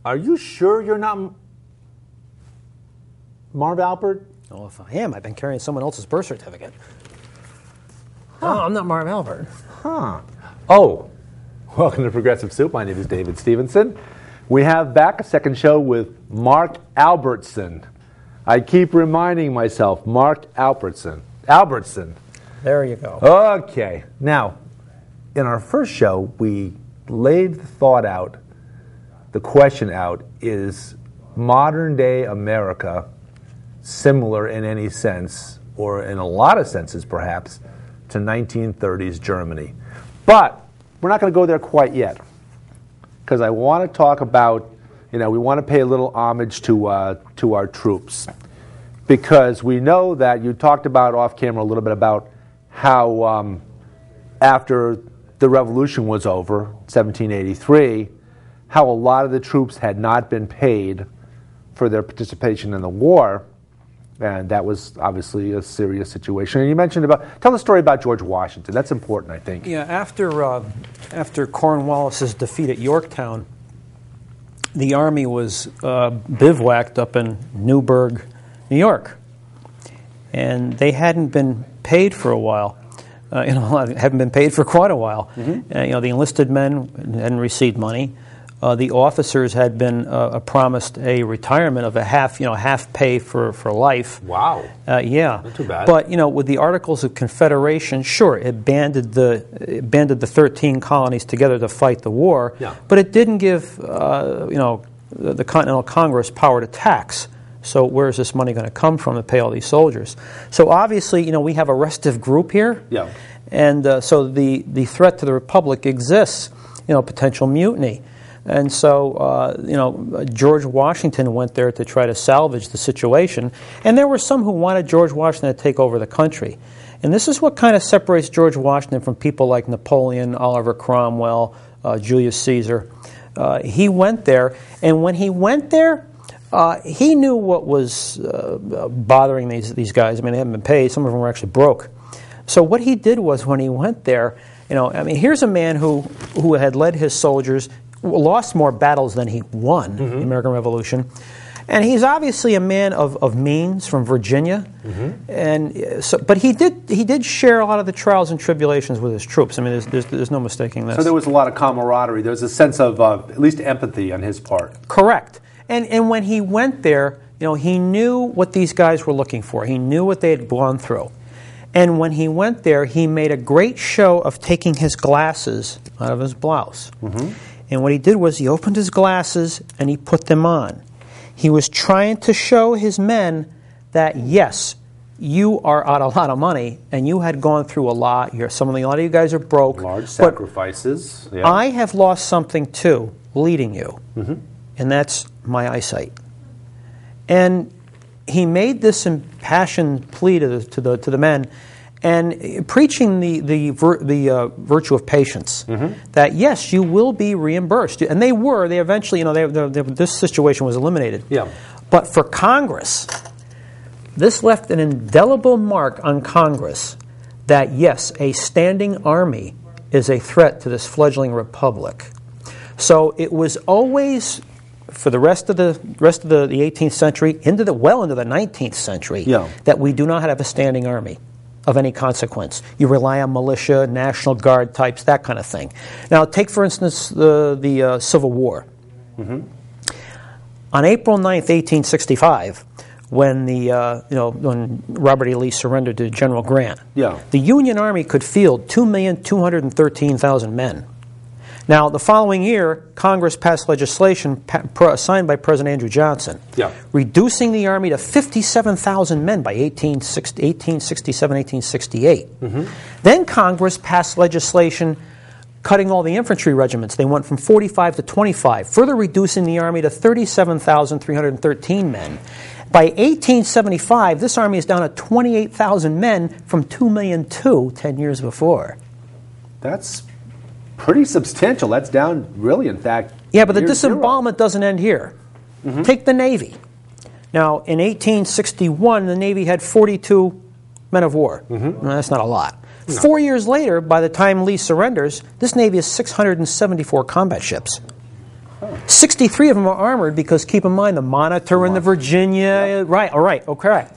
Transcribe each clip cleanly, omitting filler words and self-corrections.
Are you sure you're not Marv Albert? Oh, if I am, I've been carrying someone else's birth certificate. Huh. No, I'm not Marv Albert. Huh. Oh, welcome to Progressive Soup. My name is David Stevenson. We have back a second show with Mark Albertson. I keep reminding myself, Mark Albertson. There you go. Okay. Now, in our first show, we laid the thought out, the question out, is modern-day America similar in any sense, or in a lot of senses perhaps, to 1930s Germany? But we're not going to go there quite yet, because I want to talk about, we want to pay a little homage to our troops, because we know that you talked about off camera a little bit about how after the revolution was over, 1783, how a lot of the troops had not been paid for their participation in the war, and that was obviously a serious situation. And you mentioned tell the story about George Washington. That's important, I think. Yeah, after Cornwallis's defeat at Yorktown, the Army was bivouacked up in Newburgh, New York, and they hadn't been paid for a while. Haven't been paid for quite a while. Mm-hmm. The enlisted men hadn't received money. The officers had been promised a retirement of half pay for life. Wow. Yeah. Not too bad. But with the Articles of Confederation, sure, it banded the 13 colonies together to fight the war. Yeah. But it didn't give the Continental Congress power to tax. So where is this money going to come from to pay all these soldiers? So obviously, we have a restive group here. Yeah. And so the threat to the Republic exists, potential mutiny. And so, George Washington went there to try to salvage the situation. And there were some who wanted George Washington to take over the country. And this is what kind of separates George Washington from people like Napoleon, Oliver Cromwell, Julius Caesar. He went there, and when he went there, he knew what was bothering these guys. I mean, they hadn't been paid. Some of them were actually broke. So what he did was, when he went there, here's a man who had led his soldiers, lost more battles than he won, mm-hmm. the American Revolution. And he's obviously a man of means, from Virginia. Mm-hmm. And but he did share a lot of the trials and tribulations with his troops. I mean, there's no mistaking this. So there was a lot of camaraderie. There was a sense of at least empathy on his part. Correct. And when he went there, he knew what these guys were looking for. He knew what they had gone through. And when he went there, he made a great show of taking his glasses out of his blouse. Mm-hmm. And what he did was he opened his glasses and he put them on. He was trying to show his men that, yes, you are out a lot of money and you had gone through a lot. A lot of you guys are broke. Large sacrifices. Yeah. I have lost something too, leading you. Mm-hmm. And that's my eyesight. And he made this impassioned plea to the men, and preaching the virtue of patience. Mm-hmm. That yes, you will be reimbursed, and they were. They eventually, this situation was eliminated. Yeah. But for Congress, this left an indelible mark on Congress that yes, a standing army is a threat to this fledgling republic. So it was always, for the rest of the 18th century, into the 19th century, that we do not have a standing army of any consequence. You rely on militia, National Guard types, that kind of thing. Now, take for instance the Civil War. Mm-hmm. On April 9th, 1865, when when Robert E. Lee surrendered to General Grant, the Union Army could field 2,213,000 men. Now, the following year, Congress passed legislation signed by President Andrew Johnson, reducing the Army to 57,000 men by 1867, 1868. Mm-hmm. Then Congress passed legislation cutting all the infantry regiments. They went from 45 to 25, further reducing the Army to 37,313 men. By 1875, this Army is down to 28,000 men from 2,000,002 10 years before. That's pretty substantial. That's down, really, in fact. Yeah, but the disembowelment doesn't end here. Mm-hmm. Take the Navy. Now, in 1861, the Navy had 42 men of war. Mm-hmm. Well, that's not a lot. No. 4 years later, by the time Lee surrenders, this Navy has 674 combat ships. 63 of them are armored because, keep in mind, the Monitor and the Virginia, correct.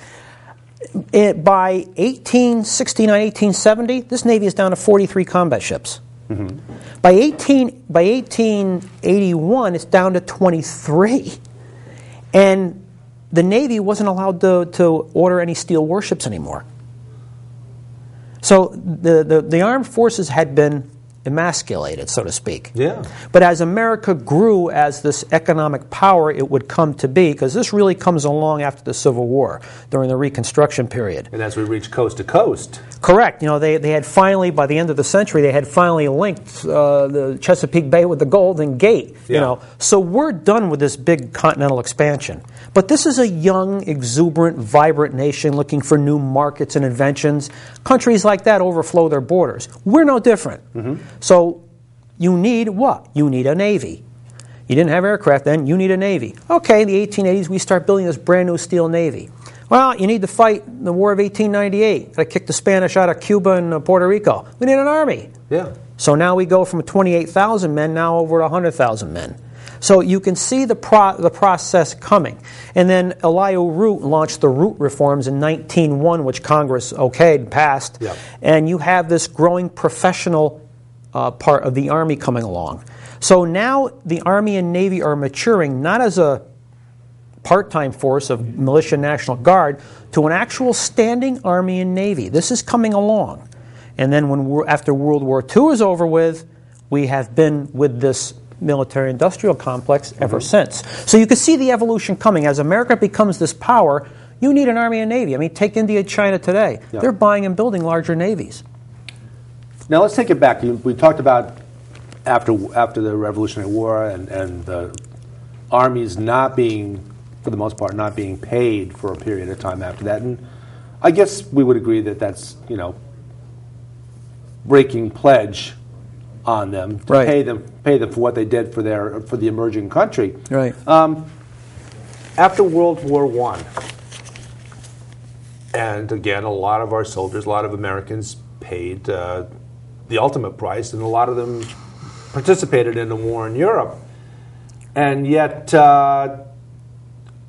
By 1869, 1870, this Navy is down to 43 combat ships. Mm-hmm. By 1881, it's down to 23. And the Navy wasn't allowed to order any steel warships anymore. So the armed forces had been emasculated, so to speak. Yeah. But as America grew as this economic power it would come to be, because this really comes along after the Civil War, during the Reconstruction period. And as we reach coast to coast. Correct. They had finally, by the end of the century, they had finally linked the Chesapeake Bay with the Golden Gate. Yeah. So we're done with this big continental expansion. But this is a young, exuberant, vibrant nation looking for new markets and inventions. Countries like that overflow their borders. We're no different. Mm-hmm. So you need what? You need a Navy. You didn't have aircraft then, you need a Navy. Okay, in the 1880s, we start building this brand new steel Navy. Well, you need to fight the War of 1898. Got to kick the Spanish out of Cuba and Puerto Rico. We need an army. Yeah. So now we go from 28,000 men now over to 100,000 men. So you can see the process coming. And then Elihu Root launched the Root reforms in 1901, which Congress okayed and passed. Yeah. And you have this growing professional part of the Army coming along. So now the Army and Navy are maturing not as a part-time force of militia National Guard to an actual standing Army and Navy. This is coming along. And then after World War II is over with, we have been with this military-industrial complex ever since. So you can see the evolution coming. As America becomes this power, you need an Army and Navy. I mean, take India and China today. Yeah. They're buying and building larger navies. Now let's take it back. We talked about after the Revolutionary War and the armies not being, for the most part, not being paid for a period of time after that. And I guess we would agree that that's, breaking pledge on them to pay them for what they did for the emerging country. Right. After World War I, and again, a lot of our soldiers, a lot of Americans paid the ultimate price, and a lot of them participated in the war in Europe. And yet,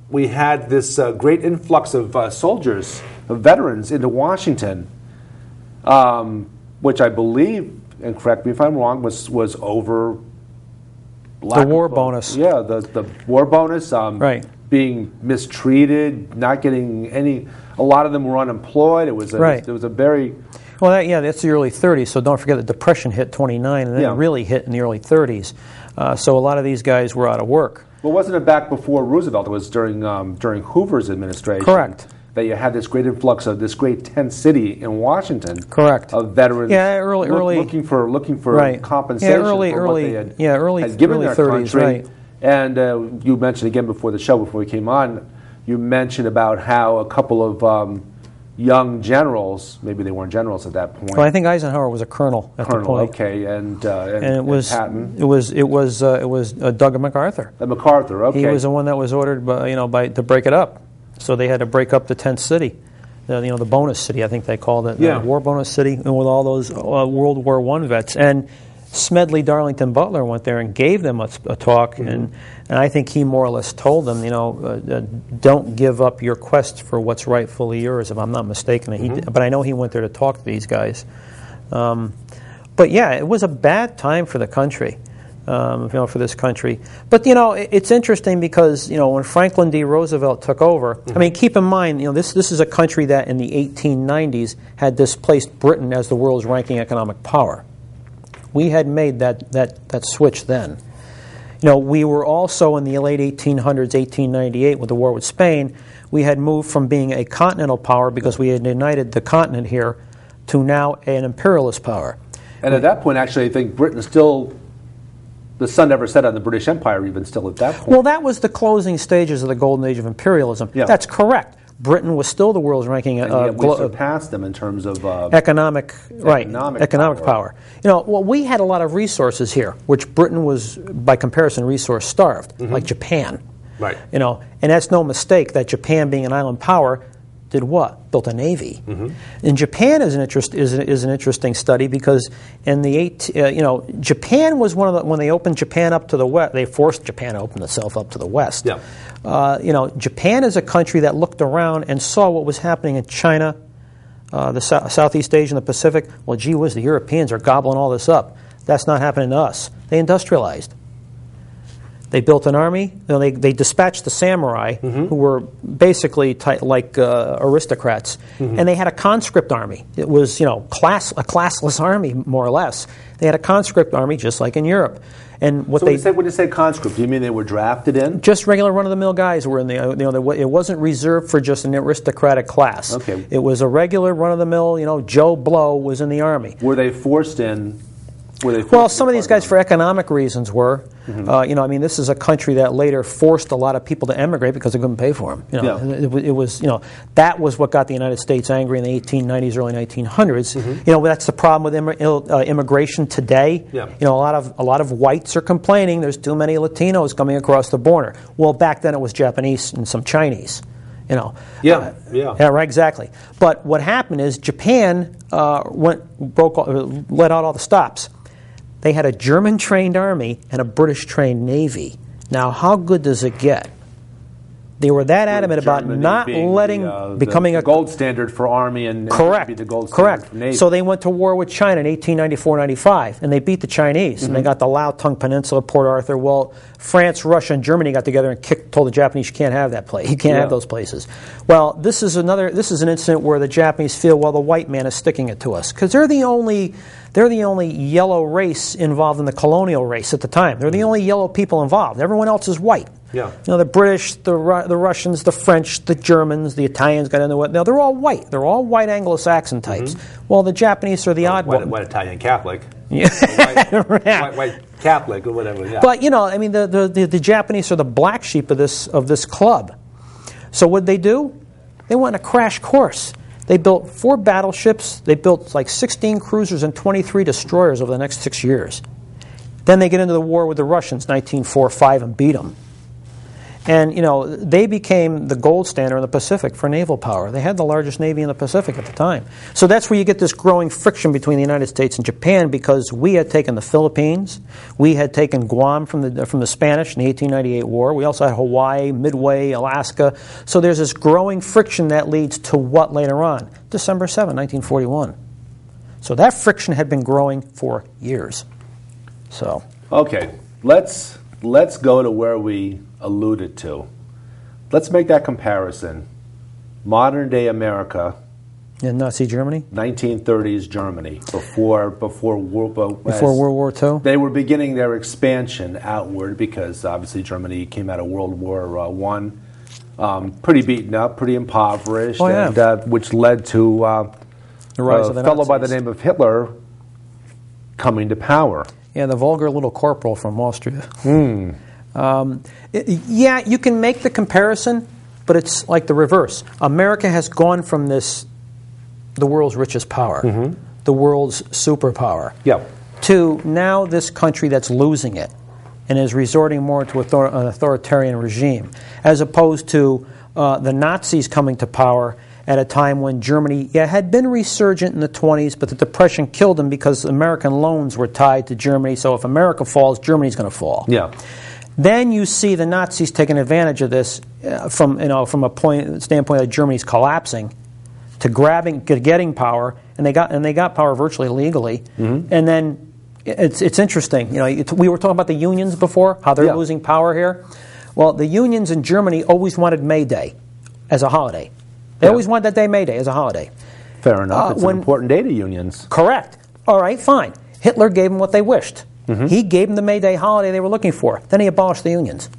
we had this great influx of soldiers, of veterans, into Washington, which I believe, and correct me if I'm wrong, was over the war bonus. Yeah, the war bonus. Right. Being mistreated, not getting any. A lot of them were unemployed. It was a very. Well, that's the early 30s. So don't forget the Depression hit 29, and then it really hit in the early 30s. So a lot of these guys were out of work. Well, wasn't it back before Roosevelt? It was during Hoover's administration. Correct. That you had this great influx of this great tent city in Washington. Correct. Of veterans. Yeah, early looking for compensation for what they had given their 30s, country. Right. And you mentioned again before the show, before we came on, you mentioned about how a couple of young generals, maybe they weren't generals at that point. Well, I think Eisenhower was a colonel at the point. Okay, and it was Patton. It was Doug MacArthur. MacArthur, okay. He was the one that was ordered to break it up. So they had to break up the tent city, the bonus city, I think they called it, the war bonus city, and with all those World War I vets. And Smedley Darlington Butler went there and gave them a talk, mm-hmm. and I think he more or less told them, don't give up your quest for what's rightfully yours, if I'm not mistaken. Mm-hmm. But I know he went there to talk to these guys. But yeah, it was a bad time for the country. For this country. But, it's interesting because, when Franklin D. Roosevelt took over, mm-hmm. I mean, keep in mind, this is a country that in the 1890s had displaced Britain as the world's ranking economic power. We had made that switch then. We were also in the late 1800s, 1898, with the war with Spain, we had moved from being a continental power because we had united the continent here to now an imperialist power. And at that point, actually, I think Britain still... The sun never set on the British Empire even still at that point. Well, that was the closing stages of the golden age of imperialism. Yeah. That's correct. Britain was still the world's ranking... we surpassed them in terms of... economic power. We had a lot of resources here, which Britain was, by comparison, resource-starved, mm-hmm. like Japan. Right. And that's no mistake that Japan, being an island power, did what? Built a navy. In Japan is an interesting study because in the Japan was one of the, when they opened Japan up to the west, they forced Japan to open itself up to the west. Yeah. Japan is a country that looked around and saw what was happening in China, the Southeast Asia and the Pacific. Well, gee whiz, the Europeans are gobbling all this up. That's not happening to us. They industrialized. They built an army. They dispatched the samurai, who were basically like aristocrats, and they had a conscript army. It was, a classless army, more or less. They had a conscript army, just like in Europe. And when you say conscript, do you mean they were drafted in? Just regular run-of-the-mill guys were in the. It wasn't reserved for just an aristocratic class. Okay. It was a regular run-of-the-mill. Joe Blow was in the army. Were they forced in? Well, some of these guys, for economic reasons, were. This is a country that later forced a lot of people to emigrate because they couldn't pay for them. It was, that was what got the United States angry in the 1890s, early 1900s. That's the problem with immigration today. Yeah. A lot of whites are complaining there's too many Latinos coming across the border. Well, back then it was Japanese and some Chinese. Yeah, right, exactly. But what happened is Japan let out all the stops. They had a German-trained army and a British-trained navy. Now, how good does it get? They were that adamant about not letting becoming the gold standard for army and correct, be the gold standard for navy. So they went to war with China in 1894-95, and they beat the Chinese, and they got the Liaotung Peninsula, Port Arthur. Well, France, Russia, and Germany got together and told the Japanese, you can't have that place. You can't have those places. Well, this is an incident where the Japanese feel, well, the white man is sticking it to us because they're the only yellow race involved in the colonial race at the time. They're the only yellow people involved. Everyone else is white. Yeah. The British, the Russians, the French, the Germans, the Italians got into it. Now they're all white. They're all white Anglo-Saxon types. Well, the Japanese are the odd one. White Italian Catholic. Yeah. White Catholic or whatever. Yeah. But the Japanese are the black sheep of this club. So what did they do? They went on a crash course. They built 4 battleships. They built like 16 cruisers and 23 destroyers over the next 6 years. Then they get into the war with the Russians, 1945, and beat them. And, they became the gold standard in the Pacific for naval power. They had the largest navy in the Pacific at the time. So that's where you get this growing friction between the United States and Japan because we had taken the Philippines. We had taken Guam from the Spanish in the 1898 war. We also had Hawaii, Midway, Alaska. So there's this growing friction that leads to what later on? December 7, 1941. So that friction had been growing for years. So okay, let's go to where we alluded to. Let's make that comparison. Modern day America. In Nazi Germany? 1930s Germany, before World War II? They were beginning their expansion outward because obviously Germany came out of World War I, pretty beaten up, pretty impoverished, and which led to the rise of the fellow Nazis. by the name of Hitler coming to power. Yeah, the vulgar little corporal from Austria. You can make the comparison, but it's like the reverse. America has gone from the world's richest power, the world's superpower, to now this country that's losing it and is resorting more to an authoritarian regime, as opposed to the Nazis coming to power at a time when Germany had been resurgent in the 20s, but the Depression killed them because American loans were tied to Germany. So if America falls, Germany's going to fall. Yeah. Then you see the Nazis taking advantage of this from a standpoint that Germany's collapsing, to getting power, and they got power virtually legally. And then it's interesting. We were talking about the unions before, how they're losing power here. Well, the unions in Germany always wanted May Day as a holiday. They always wanted that day, May Day, as a holiday. Fair enough. It's an important day to unions. Correct. All right, fine. Hitler gave them what they wished. He gave them the May Day holiday they were looking for. Then he abolished the unions.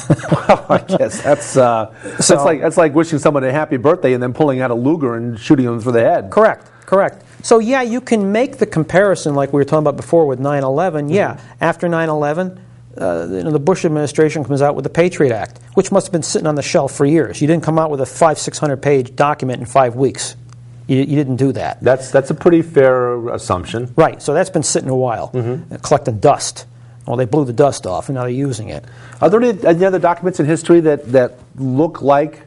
Well, I guess that's like wishing someone a happy birthday and then pulling out a Luger and shooting them through the head. Correct. So you can make the comparison like we were talking about before with 9/11. After 9/11, the Bush administration comes out with the Patriot Act, which must have been sitting on the shelf for years. You didn't come out with a 500-600 page document in 5 weeks. You didn't do that. That's a pretty fair assumption. Right. So that's been sitting a while, collecting dust. Well, they blew the dust off, and now they're using it. Are there any other documents in history that look like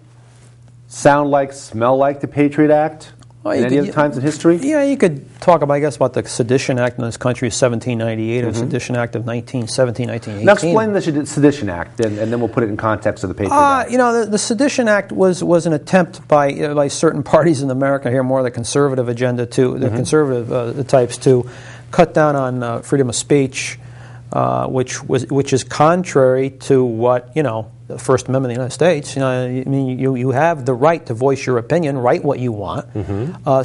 sound like, smell like the Patriot Act? Well, Any other times in history? Yeah, you could talk about, I guess, about the Sedition Act in this country of 1798 or the Sedition Act of 1917, 1918. Now explain the Sedition Act, and then we'll put it in context of the Patriot Act. The Sedition Act was an attempt by certain parties in America, here more the conservative agenda, the conservative types, to cut down on freedom of speech, which is contrary to what, the First Amendment of the United States. You have the right to voice your opinion, write what you want.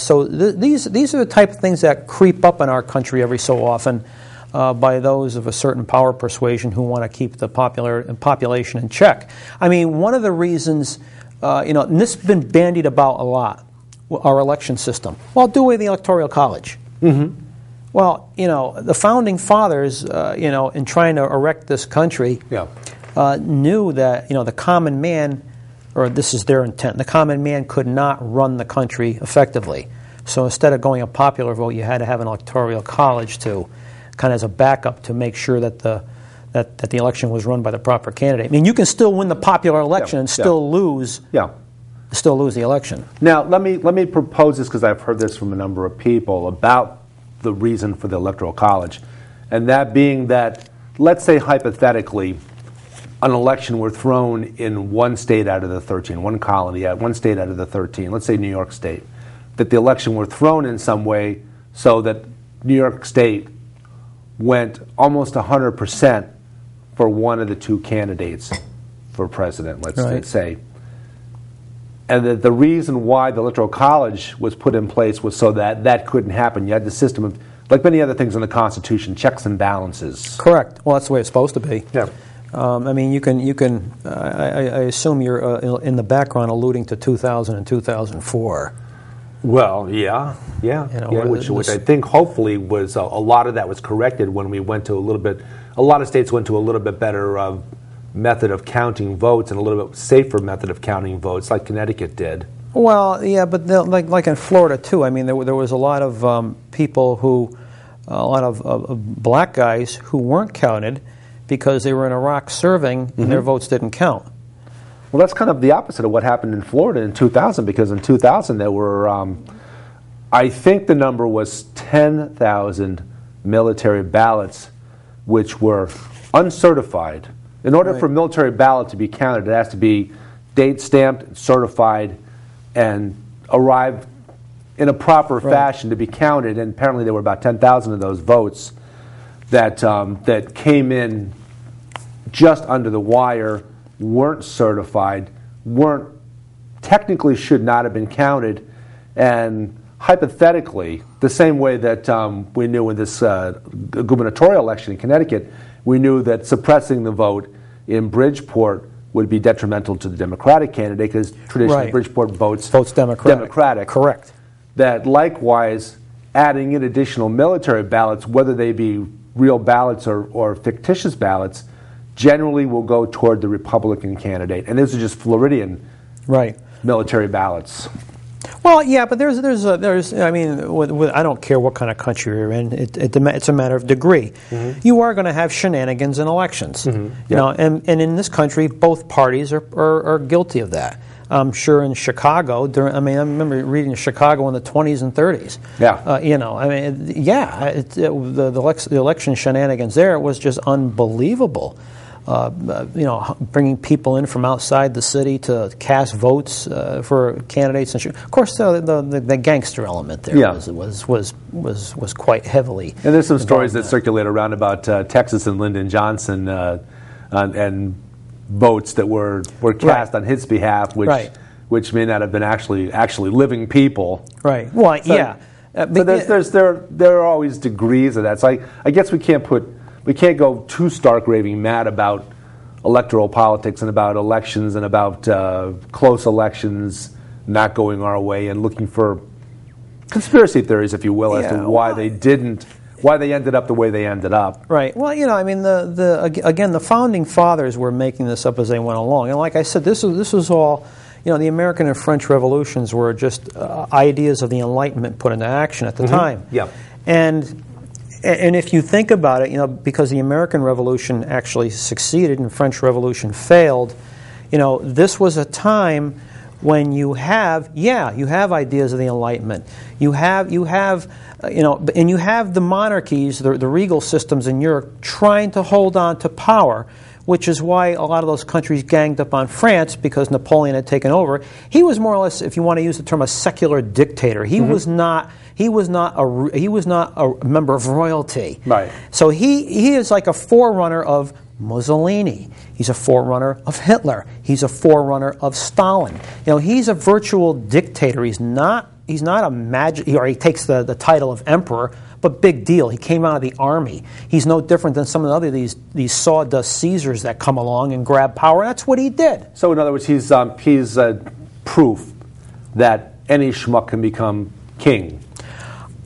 So these are the type of things that creep up in our country every so often by those of a certain power persuasion who want to keep the population in check. I mean, one of the reasons, and this has been bandied about a lot, our election system. Well, do away with the Electoral College. Well, the Founding Fathers, in trying to erect this country, knew that the common man, or this is their intent, the common man could not run the country effectively. So instead of going a popular vote, you had to have an electoral college to kind of as a backup to make sure that the election was run by the proper candidate. I mean, you can still win the popular election and still lose. Still lose the election. Now, let me propose this, because I've heard this from a number of people about the reason for the electoral college, and that being that, let's say hypothetically, an election were thrown in one state out of the 13, one colony, one state out of the 13, let's say New York State, that the election were thrown in some way so that New York State went almost 100% for one of the two candidates for president, let's say. And that the reason why the Electoral College was put in place was so that that couldn't happen. You had the system of, like many other things in the Constitution, checks and balances. Correct. Well, that's the way it's supposed to be. Yeah. I mean, you can. I assume you're in the background alluding to 2000 and 2004. Well, which I think hopefully was a lot of that was corrected when we went to a lot of states went to a little bit better method of counting votes and a little bit safer method of counting votes, like Connecticut did. Well, yeah, but like in Florida too. I mean, there was a lot of people a lot of black guys who weren't counted because they were in Iraq serving and their votes didn't count. Well, that's kind of the opposite of what happened in Florida in 2000, because in 2000 there were, I think the number was 10,000 military ballots which were uncertified. In order for a military ballot to be counted, it has to be date stamped, certified, and arrive in a proper fashion to be counted. And apparently there were about 10,000 of those votes that came in just under the wire, weren't certified, technically should not have been counted, and hypothetically, the same way that we knew in this gubernatorial election in Connecticut, we knew that suppressing the vote in Bridgeport would be detrimental to the Democratic candidate, because traditionally Bridgeport votes Democratic. Correct. That likewise, adding in additional military ballots, whether they be real ballots or fictitious ballots, generally will go toward the Republican candidate. And those are just Floridian military ballots. Well, yeah, but there's I mean, I don't care what kind of country you're in. It's a matter of degree. You are going to have shenanigans in elections, you know, and in this country, both parties are guilty of that. I'm sure in Chicago, I remember reading Chicago in the 20s and 30s. You know, I mean, the election shenanigans there was just unbelievable. You know, bringing people in from outside the city to cast votes for candidates, and of course the gangster element there was quite heavily. And there's some stories that circulate around about Texas and Lyndon Johnson and votes that were cast on his behalf, which may not have been actually living people. Well, so, so there are always degrees of that. So I guess we can't go too stark raving mad about electoral politics and about elections and about close elections not going our way and looking for conspiracy theories, if you will, as to why they ended up the way they ended up. Well, you know, I mean, again, the founding fathers were making this up as they went along, and like I said, this was all. You know, the American and French revolutions were just ideas of the Enlightenment put into action at the time. And if you think about it, you know, because the American Revolution actually succeeded and the French Revolution failed, you know, this was a time when you have ideas of the Enlightenment. You have and you have the monarchies, the regal systems in Europe trying to hold on to power, which is why a lot of those countries ganged up on France because Napoleon had taken over. He was more or less, if you want to use the term, a secular dictator. He was not a member of royalty. Right. So he is like a forerunner of Mussolini. He's a forerunner of Hitler. He's a forerunner of Stalin. He's a virtual dictator. He's not a magic, or he takes the title of emperor, but big deal. He came out of the army. He's no different than some of the other these sawdust Caesars that come along and grab power. That's what he did. So in other words, he's proof that any schmuck can become king.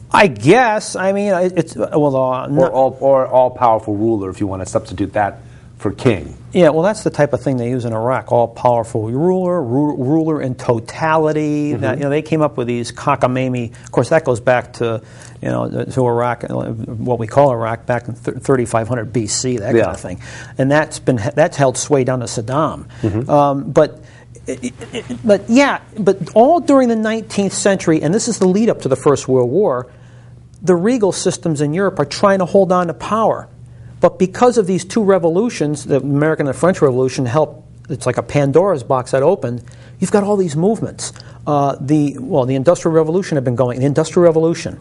I guess. I mean, it's or all-powerful ruler, if you want to substitute that for king. Yeah, well, that's the type of thing they use in Iraq. All-powerful ruler in totality. That, they came up with these cockamamie. Of course, that goes back to to Iraq, what we call Iraq, back in 3500 BC, that kind of thing, and that's held sway down to Saddam. But all during the 19th century, and this is the lead up to the First World War, the regal systems in Europe are trying to hold on to power. But because of these two revolutions, the American and the French Revolution it's like a Pandora's box that opened. You've got all these movements. The Industrial Revolution had been going. The Industrial Revolution,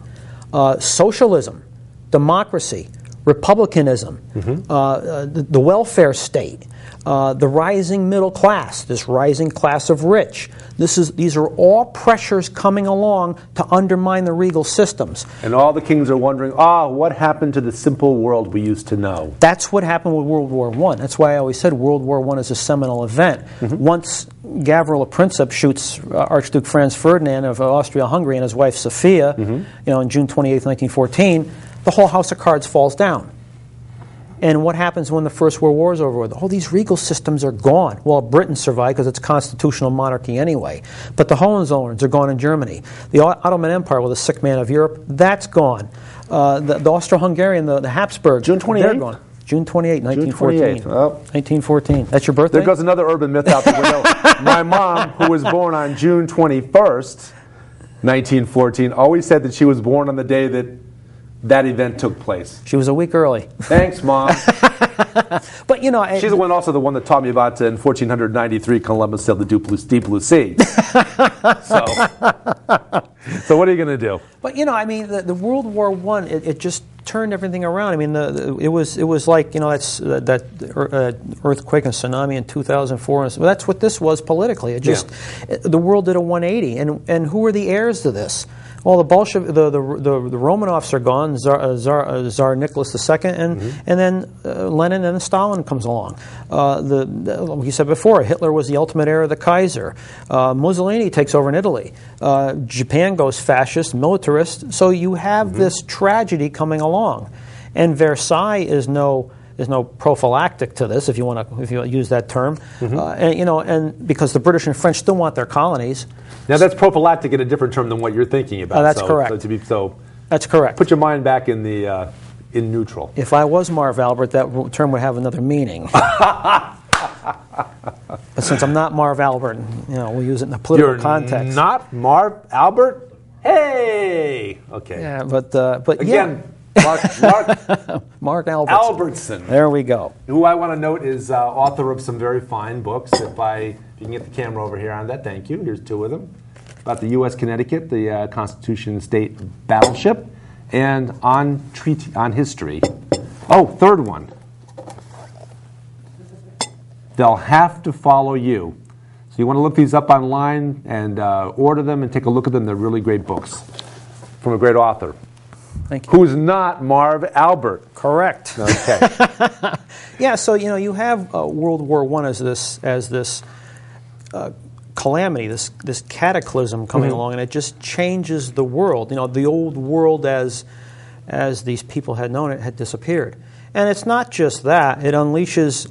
socialism, democracy, republicanism, the welfare state, the rising middle class, this rising class of rich. These are all pressures coming along to undermine the regal systems. And all the kings are wondering, what happened to the simple world we used to know? That's what happened with World War I. That's why I always said World War I is a seminal event. Once Gavrilo Princip shoots Archduke Franz Ferdinand of Austria-Hungary and his wife Sophia, on June 28, 1914, the whole house of cards falls down. And what happens when the First World War is over with? All these regal systems are gone. Well, Britain survived because it's a constitutional monarchy anyway. But the Hohenzollerns are gone in Germany. The Ottoman Empire, with the sick man of Europe, that's gone. The Austro-Hungarian, the Habsburgs, June 28th? They're gone. June 28, 1914. June 28th. Oh. 1914. That's your birthday? There goes another urban myth out the window. My mom, who was born on June 21st, 1914, always said that she was born on the day that event took place. She was a week early. Thanks, Mom. But she's also the one that taught me about in 1493 Columbus sailed the Deep Blue Sea. So what are you going to do? But the World War I, it just turned everything around. I mean, it was like that earthquake and tsunami in 2004. Well, that's what this was politically. The world did a 180, and who were the heirs to this? Well, the Romanovs are gone, Tsar Nicholas II, and then Lenin and Stalin comes along. Like you said before, Hitler was the ultimate heir of the Kaiser. Mussolini takes over in Italy. Japan goes fascist, militarist. So you have this tragedy coming along, and Versailles is no prophylactic to this, if you use that term, and because the British and French still want their colonies. Now that's prophylactic in a different term than what you're thinking about. That's correct. That's correct. Put your mind back in neutral. If I was Marv Albert, that term would have another meaning. But since I'm not Marv Albert, we'll use it in a political context. You're not Marv Albert? Hey. Okay. Yeah, but again. Yeah. Mark Albertson. There we go. Who I want to note is author of some very fine books. If you can get the camera over here on that, thank you. Here's two of them. About the U.S. Connecticut, the Constitution and State Battleship, and on history. Oh, third one. They'll Have to Follow You. So you want to look these up online and order them and take a look at them. They're really great books from a great author. Thank you. Who's not Marv Albert. Correct. Okay. Yeah, so you have World War I as this calamity, this cataclysm coming along, and it just changes the world. The old world as these people had known it had disappeared. And it's not just that. It unleashes,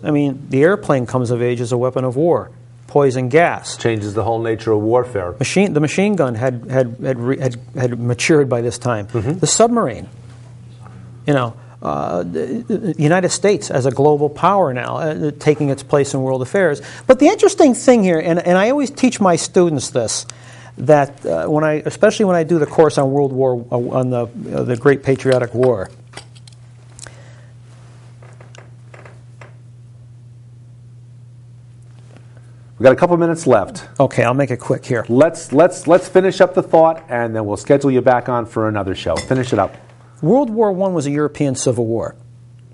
the airplane comes of age as a weapon of war. Poison gas changes the whole nature of warfare. The machine gun had matured by this time. The submarine, the United States as a global power now, taking its place in world affairs. But the interesting thing here, and I always teach my students this, that especially when I do the course on World War, on the Great Patriotic War. We've got a couple minutes left. Okay, I'll make it quick here. Let's finish up the thought, and then we'll schedule you back on for another show. Finish it up. World War I was a European civil war.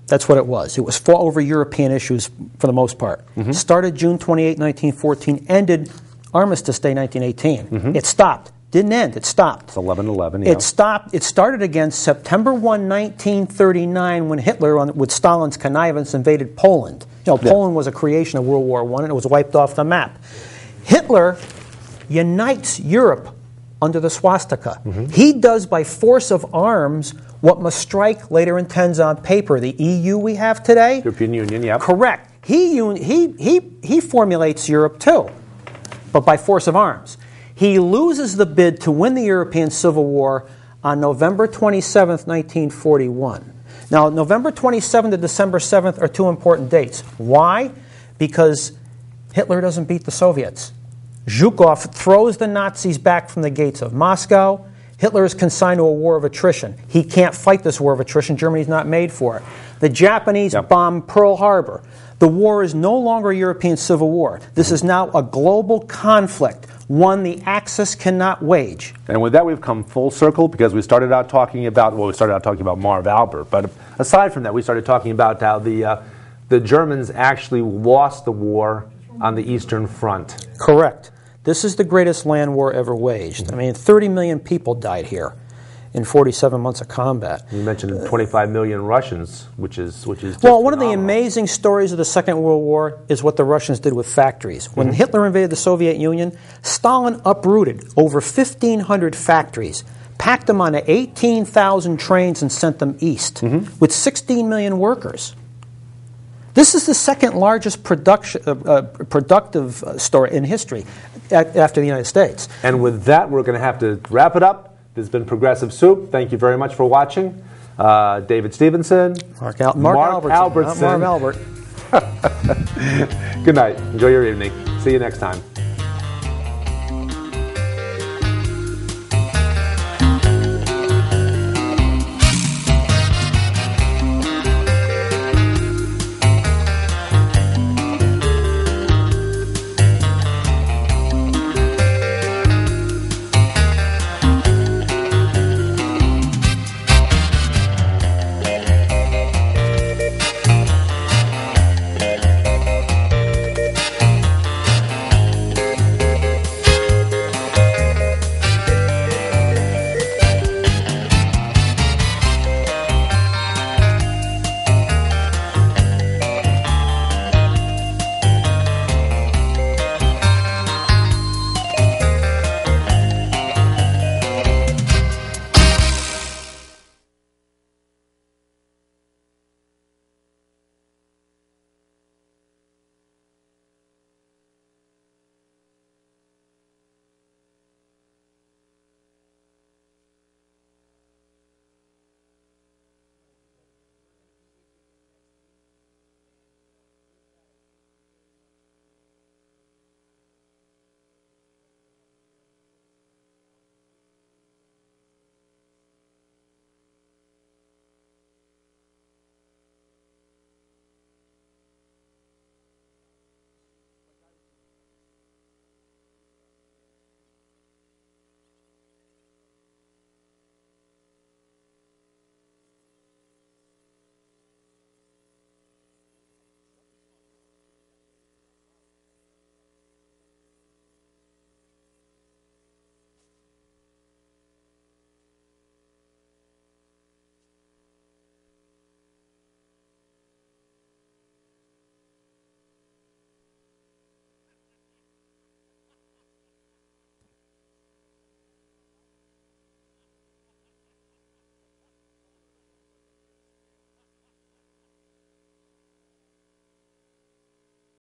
That's what it was. It was fought over European issues for the most part. Mm-hmm. Started June 28, 1914, ended Armistice Day 1918. Mm-hmm. It stopped. Didn't end. It stopped. It's 11/11, yeah. It stopped. It started again September 1, 1939, when Hitler, with Stalin's connivance, invaded Poland. Poland was a creation of World War I, and it was wiped off the map. Hitler unites Europe under the swastika. Mm-hmm. He does by force of arms what Maastricht later intends on paper. The EU we have today? European Union, yeah. Correct. He formulates Europe too, but by force of arms. He loses the bid to win the European Civil War on November 27th, 1941. Now, November 27th to December 7th are two important dates. Why? Because Hitler doesn't beat the Soviets. Zhukov throws the Nazis back from the gates of Moscow. Hitler is consigned to a war of attrition. He can't fight this war of attrition. Germany's not made for it. The Japanese bomb Pearl Harbor. The war is no longer a European civil war. This is now a global conflict, one the Axis cannot wage. And with that, we've come full circle, because we started out talking about Mark Albert. But aside from that, we started talking about how the Germans actually lost the war on the Eastern Front. Correct. This is the greatest land war ever waged. I mean, 30 million people died here in 47 months of combat. You mentioned 25 million Russians, which is well, just one of the amazing stories of the Second World War is what the Russians did with factories. When Hitler invaded the Soviet Union, Stalin uprooted over 1,500 factories, packed them onto 18,000 trains, and sent them east with 16 million workers. This is the second largest productive story in history after the United States. And with that, we're going to have to wrap it up. This has been Progressive Soup. Thank you very much for watching. David Stevenson. Mark Albertson. Mark Albert. Good night. Enjoy your evening. See you next time.